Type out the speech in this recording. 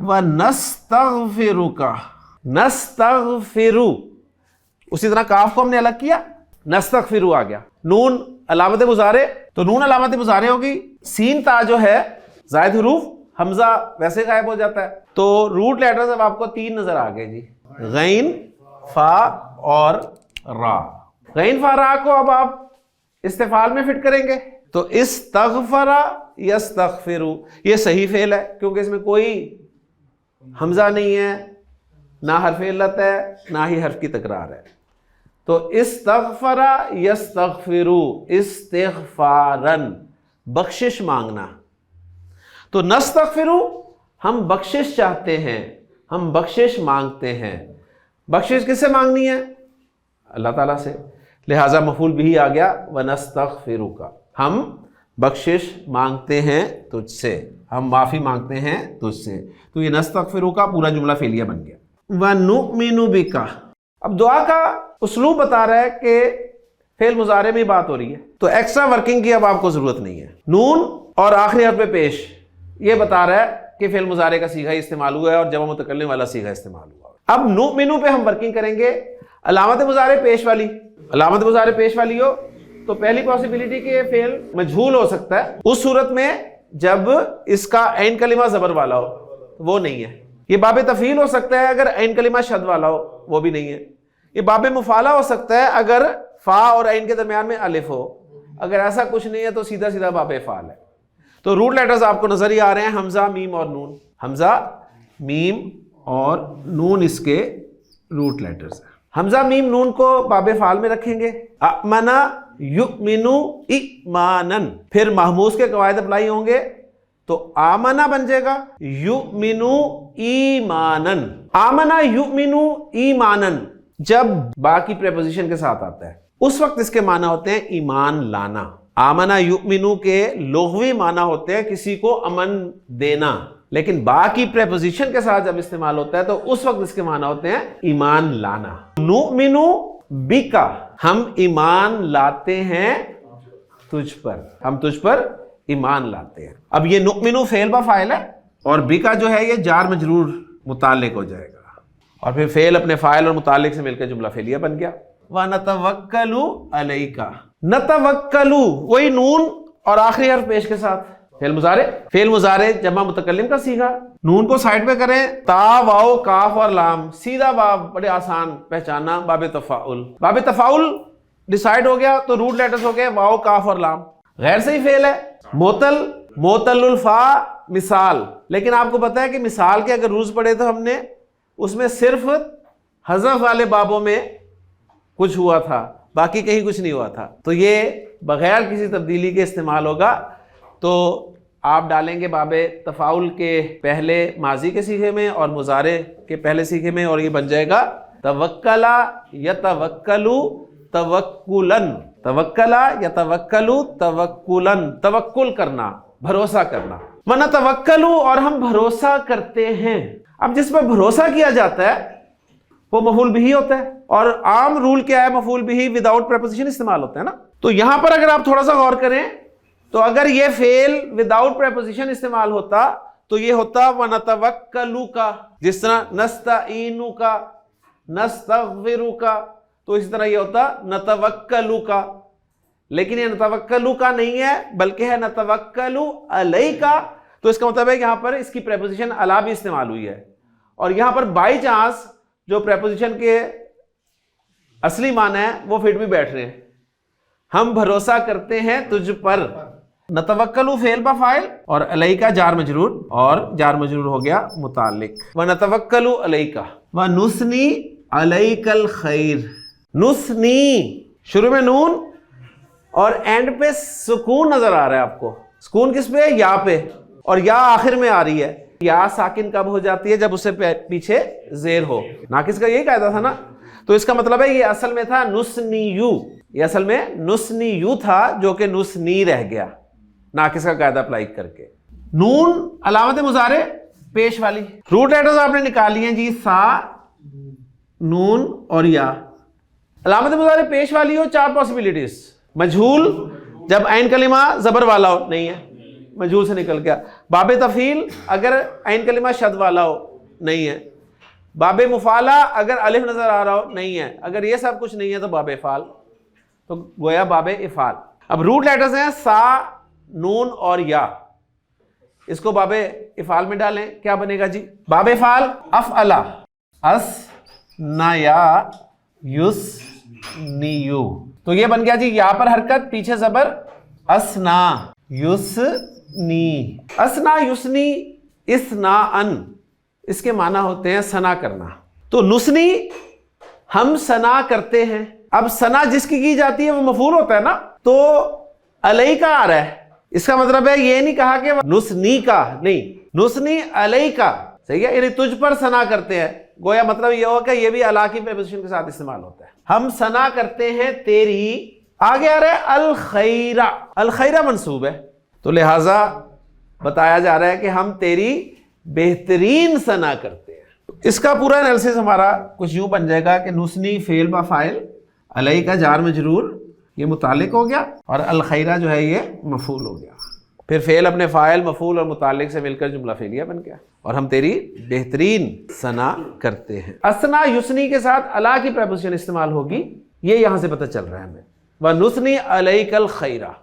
وَنَسْتَغْفِرُكَ, نستغفرو, اسی طرح کاف کو ہم نے الگ کیا, نستغفرو آ گیا. نون علامت مضارع, تو نون علامت مضارع ہوگی. سین تا جو ہے زائد حروف, حمزہ ویسے غائب ہو جاتا ہے. تو روٹ لیٹرز اب آپ کو 3 نظر آ گئے جی, غین, فا اور را. غین فا را کو اب آپ استفعال میں فٹ کریں گے تو استغفر یستغفرو, یہ صحیح فعل ہے کیونکہ اس میں کوئی حمزہ نہیں ہے, نہ حرف علت ہے, نہ ہی حرف کی تکرار ہے. تو استغفر یستغفرو, استغفارن, بخشش مانگنا. تو نستغفرو, ہم بخشش چاہتے ہیں, ہم بخشش مانگتے ہیں. بخشش کس سے مانگنی ہے؟ اللہ تعالیٰ سے. لہٰذا مفعول بھی آ گیا وَنَسْتَغْفِرُكَ, ہم بخشش مانگتے ہیں تجھ سے, ہم معافی مانگتے ہیں تجھ سے. تو یہ نستغفرک پورا جملہ فعلیہ بن گیا. وَنُؤْمِنُ بِكَ, اب دعا کا اسلوب بتا رہا ہے کہ فعل مضارع میں بات ہو رہی ہے تو ایکسٹرا ورکنگ کی اب آپ کو ضرورت نہیں ہے. نون اور آخری حرف پیش یہ بتا رہا ہے کہ فعل مضارع کا صیغہ استعمال ہوا ہے اور جمع متکلم والا صیغہ استعمال ہوا. اب نؤمنو پہ ہم ورکنگ کریں گے. علامت مضارع پیش والی, علامت مضارع پیش والی ہو تو پہلی پاسبلٹی کہ یہ فعل مجہول ہو سکتا ہے اس صورت میں جب اس کا عین کلمہ زبر والا ہو, وہ نہیں ہے. یہ باب تفعیل ہو سکتا ہے اگر عین کلمہ شد والا ہو, وہ بھی نہیں ہے. یہ باب مفعلہ ہو سکتا ہے اگر فا اور عین کے درمیان میں الف ہو, اگر ایسا کچھ نہیں ہے تو سیدھا سیدھا باب فعل ہے. تو روٹ لیٹرز آپ کو نظر ہی آ رہے ہیں, حمزہ, میم اور نون. حمزہ, میم اور نون اس کے روٹ لیٹرز ہیں. حمزہ میم نون کو باب فعال میں رکھیں گے. امنا یؤمنو ایمانن, پھر محموز کے قواعد اپلائی ہوں گے تو آمنا بن جائے گا یؤمنو ایمانن. آمنا یؤمنو ایمانن جب با کی پریپوزیشن کے ساتھ آتا ہے اس وقت اس کے معنی ہوتے ہیں ایمان لانا. آمنا یؤمنو کے لغوی معنی ہوتے ہیں کسی کو امن دینا, لیکن با کی پریپوزیشن کے ساتھ جب استعمال ہوتا ہے تو اس وقت اس کے معنی ہوتے ہیں ایمان لانا. نؤمنو بکا, ہم ایمان لاتے ہیں تجھ پر, ہم تجھ پر ایمان لاتے ہیں. اب یہ نؤمنو فعل با فاعل ہے اور بکا جو ہے یہ جار مجرور متعلق ہو جائے گا اور پھر فعل اپنے فاعل اور متعلق سے مل کے جملہ فعلیہ بن گیا. وَنَتَوَكَّلُ عَلَيْكَ, نتوکلو وہی نون اور آخری حرف پیش کے ساتھ فعل مضارع. فعل مضارع جمع متکلم کا صیغہ. نون کو سائڈ پہ کریں, تا, واو, کاف اور لام, سیدھا باب, بڑے آسان پہچانا, باب تفاعل. باب تفاعل ڈیسائیڈ ہو گیا تو روٹ لیٹرز ہو گئے واو, کاف اور لام. غیر صحیح فعل ہے معطل, معطل الفا مثال, لیکن آپ کو پتا ہے کہ مثال کے اگر روز پڑے تو ہم نے اس میں صرف حذف والے بابوں میں کچھ ہوا تھا, باقی کہیں کچھ نہیں ہوا تھا. تو یہ بغیر کسی تبدیلی کے استعمال ہوگا. تو آپ ڈالیں گے باب تفاعل کے پہلے ماضی کے صیغے میں اور مضارع کے پہلے صیغے میں اور یہ بن جائے گا توکلا یتوکلو توکلن. توکلا یتوکلو توکلن, توکل کرنا, بھروسہ کرنا. ونتوکلو, اور ہم بھروسہ کرتے ہیں. اب جس پر بھروسہ کیا جاتا ہے وہ مفعول بھی ہوتا ہے اور عام رول کیا ہے, مفعول بھی وداؤٹ پریپوزیشن استعمال ہوتا ہے نا. تو یہاں پر اگر آپ تھوڑا سا غور کریں تو اگر یہ فعل وداؤٹ پریپوزیشن استعمال ہوتا تو یہ ہوتا وَنَتَوَكَّلُ کا, جس طرح نَسْتَعِينُ کا, نَسْتَغْفِرُ کا, تو اسی طرح یہ ہوتا نَتَوَكَّلُ کا. لیکن یہ نَتَوَكَّلُ کا نہیں ہے بلکہ ہے نَتَوَكَّلُ عَلَيْكَ. تو اس کا مطلب ہے یہاں پر اس کی پریپوزیشن علی بھی استعمال ہوئی ہے اور یہاں پر بائی چانس جو پریپوزیشن کے اصلی معنی ہے وہ فٹ بھی بیٹھ رہے ہیں. ہم بھروسہ کرتے ہیں تجھ پر. نتوکلو فعل با فاعل اور علیکا جار مجرور, اور جار مجرور ہو گیا متعلق. ونتوکلو علیکا ونثنی علیک الخیر. نثنی شروع میں نون اور اینڈ پہ سکون نظر آ رہا ہے آپ کو. سکون کس پہ؟ یا پہ, اور یا آخر میں آ رہی ہے. یا ساکن کب ہو جاتی ہے؟ جب اسے پیچھے زیر ہو. ناقص کا یہی قاعدہ تھا نا. تو اس کا مطلب ہے یہ اصل میں تھا نثنیو, یہ اصل میں نثنیو تھا جو کہ نثنی رہ گیا ناقص کا قاعدہ اپلائی کر کے. نون علامت مضارع پیش والی. روٹ لیٹرز آپ نے نکالی ہیں جی, سا, نون اور یا. علامت مضارع پیش والی ہو, 4 پاسبلٹیز. مجہول جب عین کلمہ زبر والا ہو, نہیں ہے, مجہول سے نکل گیا. باب تفعیل اگر عین کلمہ شد والا ہو نہیں ہے، باب مفعلہ اگر الف نظر آ رہا ہو نہیں ہے، اگر یہ سب کچھ نہیں ہے تو باب افعال، تو گویا باب افعال۔ اب روٹ لیٹرز ہیں سا، نون اور یا، اس کو باب افعال میں ڈالیں، کیا بنے گا جی؟ باب افعال افعلا، اسنایا، یسنیو، تو یہ بن گیا جی یا پر حرکت، پیچھے زبر، اسنا، یسنی، اسنا یسنی، اسنا ان، اس کے معنی ہوتے ہیں ثنا کرنا۔ تو نسنی ہم ثنا کرتے ہیں، اب ثنا جس کی جاتی ہے وہ مفعول ہوتا ہے نا، تو علیہ کا آ رہا ہے، اس کا مطلب ہے یہ نہیں کہا کہ نسنی کا، نہیں، نسنی علیہ کا، صحیح ہے، یعنی تجھ پر ثنا کرتے ہیں، گویا مطلب یہ ہو کہ یہ بھی علی کی پریپوزیشن کے ساتھ استعمال ہوتا ہے، ہم ثنا کرتے ہیں تیری۔ آگے آ رہا ہے الخیرہ، الخیرہ منصوب ہے، تو لہٰذا بتایا جا رہا ہے کہ ہم تیری بہترین ثنا کرتے ہیں۔ اس کا پورا انالیسس ہمارا کچھ یوں بن جائے گا کہ نسنی فعل با فاعل، علیہ کا جار مجرور یہ متعلق ہو گیا، اور الخیرہ جو ہے یہ مفعول ہو گیا، پھر فعل اپنے فاعل، مفعول اور متعلق سے مل کر جملہ فعلیہ بن گیا، اور ہم تیری بہترین ثنا کرتے ہیں۔ اسنا یسنی کے ساتھ الا کی پریپوزیشن استعمال ہوگی، یہ یہاں سے پتہ چل رہا ہے ہمیں، وَنُثْنِي عَلَيْكَ الْخَيْرَ۔